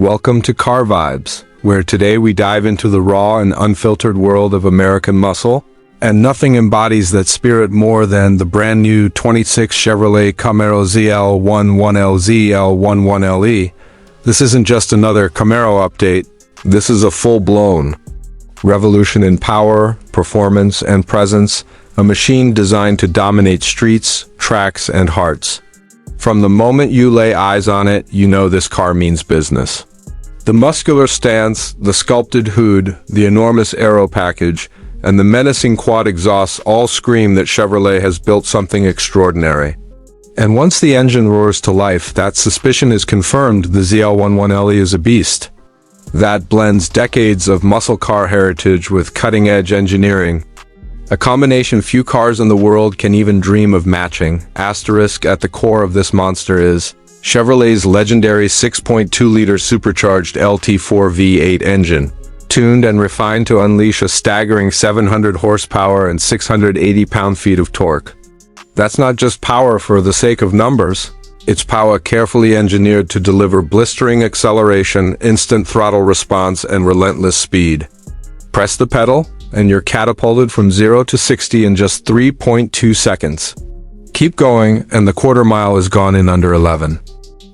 Welcome to Car Vibes, where today we dive into the raw and unfiltered world of American muscle, and nothing embodies that spirit more than the brand new 26 Chevrolet Camaro ZL1 1LE ZL1 1LE. This isn't just another Camaro update, this is a full-blown revolution in power, performance, and presence, a machine designed to dominate streets, tracks, and hearts. From the moment you lay eyes on it, you know this car means business. The muscular stance, the sculpted hood, the enormous aero package, and the menacing quad exhausts all scream that Chevrolet has built something extraordinary. And once the engine roars to life, that suspicion is confirmed. The ZL1 1LE is a beast that blends decades of muscle car heritage with cutting-edge engineering. A combination few cars in the world can even dream of matching. Asterisk at the core of this monster is Chevrolet's legendary 6.2-liter supercharged LT4 V8 engine, tuned and refined to unleash a staggering 700 horsepower and 680 pound-feet of torque. That's not just power for the sake of numbers. It's power carefully engineered to deliver blistering acceleration, instant throttle response, and relentless speed. Press the pedal, and you're catapulted from 0 to 60 in just 3.2 seconds. Keep going, and the quarter mile is gone in under 11.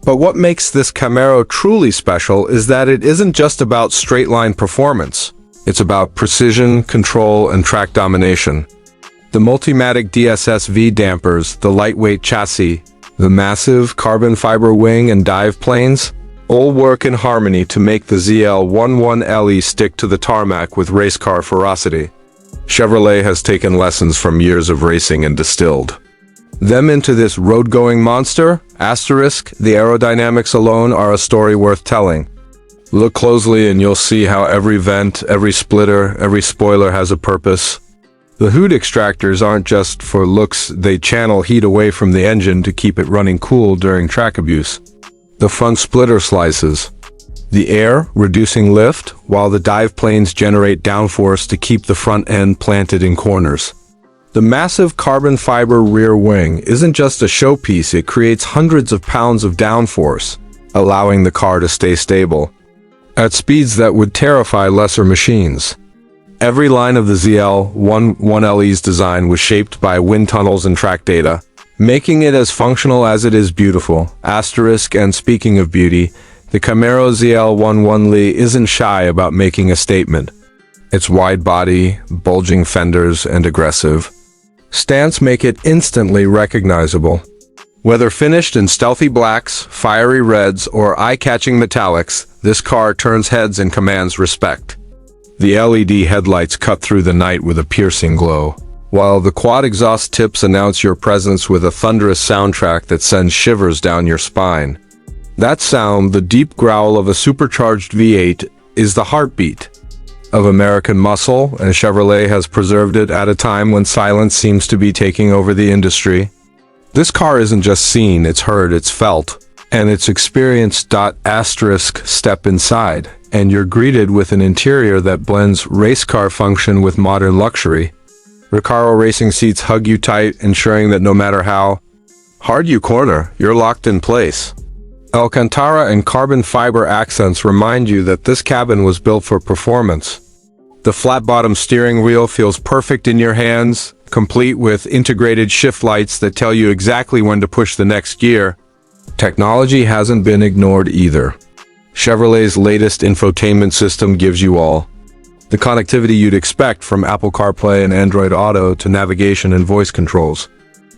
But what makes this Camaro truly special is that it isn't just about straight-line performance. It's about precision, control, and track domination. The Multimatic DSSV dampers, the lightweight chassis, the massive carbon fiber wing and dive planes, all work in harmony to make the ZL1 1LE stick to the tarmac with race car ferocity. Chevrolet has taken lessons from years of racing and distilled them into this road-going monster. Asterisk, the aerodynamics alone are a story worth telling. Look closely and you'll see how every vent, every splitter, every spoiler has a purpose. The hood extractors aren't just for looks, they channel heat away from the engine to keep it running cool during track abuse. The front splitter slices the air, reducing lift, while the dive planes generate downforce to keep the front end planted in corners. The massive carbon fiber rear wing isn't just a showpiece, it creates hundreds of pounds of downforce, allowing the car to stay stable at speeds that would terrify lesser machines. Every line of the ZL1 1LE's design was shaped by wind tunnels and track data, making it as functional as it is beautiful. Asterisk, and speaking of beauty, the Camaro ZL1 1LE isn't shy about making a statement. Its wide body, bulging fenders, and aggressive stance make it instantly recognizable. Whether finished in stealthy blacks, fiery reds, or eye-catching metallics, this car turns heads and commands respect. The LED headlights cut through the night with a piercing glow, while the quad exhaust tips announce your presence with a thunderous soundtrack that sends shivers down your spine. That sound, the deep growl of a supercharged V8, is the heartbeat of American muscle, and Chevrolet has preserved it at a time when silence seems to be taking over the industry. This car isn't just seen, it's heard, it's felt, and it's experienced. Asterisk, step inside, and you're greeted with an interior that blends race car function with modern luxury. Recaro racing seats hug you tight, ensuring that no matter how hard you corner, you're locked in place. Alcantara and carbon fiber accents remind you that this cabin was built for performance. The flat-bottom steering wheel feels perfect in your hands, complete with integrated shift lights that tell you exactly when to push the next gear. Technology hasn't been ignored either. Chevrolet's latest infotainment system gives you all the connectivity you'd expect, from Apple CarPlay and Android Auto to navigation and voice controls.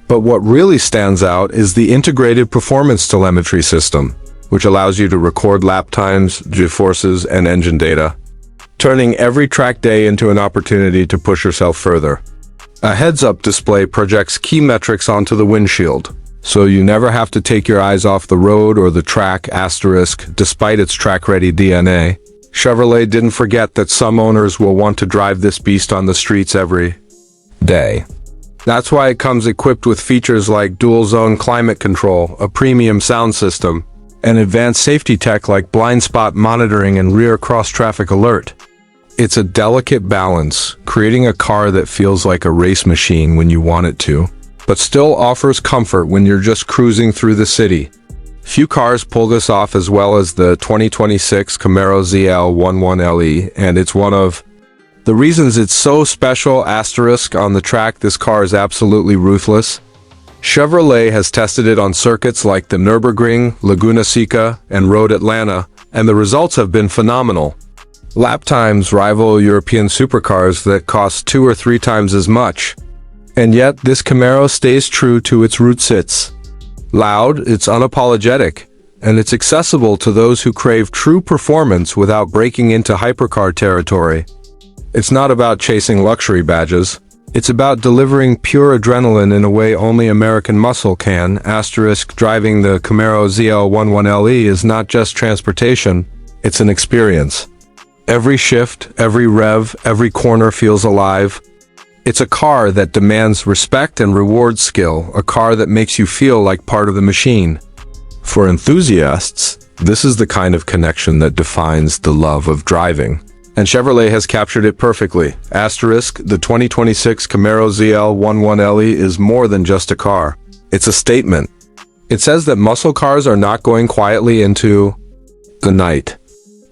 But what really stands out is the integrated performance telemetry system, which allows you to record lap times, G-forces, and engine data, turning every track day into an opportunity to push yourself further. A heads-up display projects key metrics onto the windshield, so you never have to take your eyes off the road or the track. Asterisk, despite its track-ready DNA, Chevrolet didn't forget that some owners will want to drive this beast on the streets every day. That's why it comes equipped with features like dual-zone climate control, a premium sound system, and advanced safety tech like blind spot monitoring and rear cross-traffic alert. It's a delicate balance, creating a car that feels like a race machine when you want it to, but still offers comfort when you're just cruising through the city. Few cars pull this off as well as the 2026 Camaro ZL1 1LE, and it's one of the reasons it's so special. Asterisk on the track, this car is absolutely ruthless. Chevrolet has tested it on circuits like the Nürburgring, Laguna Seca, and Road Atlanta, and the results have been phenomenal. Lap times rival European supercars that cost 2 or 3 times as much. And yet, this Camaro stays true to its roots. It's loud, it's unapologetic, and it's accessible to those who crave true performance without breaking into hypercar territory. It's not about chasing luxury badges. It's about delivering pure adrenaline in a way only American muscle can. Asterisk, driving the Camaro ZL1 1LE is not just transportation, it's an experience. Every shift, every rev, every corner feels alive. It's a car that demands respect and rewards skill, a car that makes you feel like part of the machine. For enthusiasts, this is the kind of connection that defines the love of driving. And Chevrolet has captured it perfectly. Asterisk, the 2026 Camaro ZL1 1LE is more than just a car. It's a statement. It says that muscle cars are not going quietly into the night.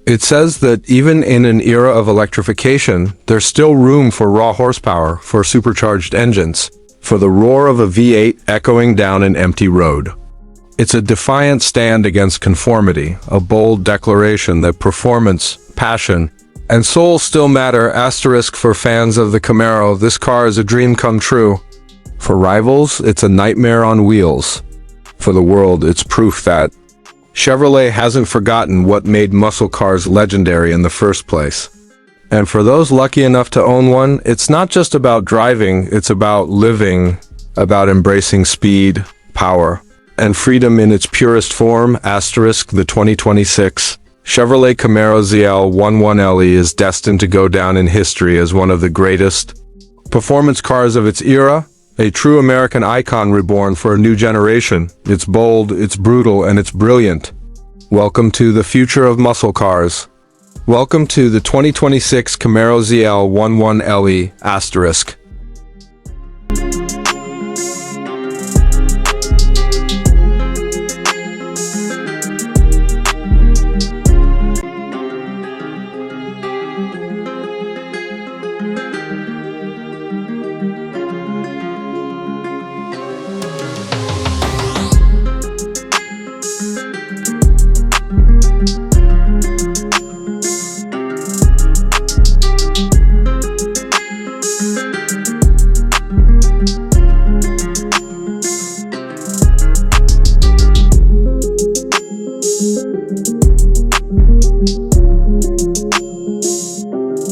It says that even in an era of electrification, there's still room for raw horsepower, for supercharged engines, for the roar of a V8 echoing down an empty road. It's a defiant stand against conformity, a bold declaration that performance, passion, and soul still matter. Asterisk, for fans of the Camaro, this car is a dream come true. For rivals, it's a nightmare on wheels. For the world, it's proof that Chevrolet hasn't forgotten what made muscle cars legendary in the first place. And for those lucky enough to own one, it's not just about driving, it's about living, about embracing speed, power, and freedom in its purest form. Asterisk, the 2026 Chevrolet Camaro ZL1 1LE is destined to go down in history as one of the greatest performance cars of its era, a true American icon reborn for a new generation. It's bold, it's brutal, and it's brilliant. Welcome to the future of muscle cars. Welcome to the 2026 Camaro ZL1 1LE, asterisk.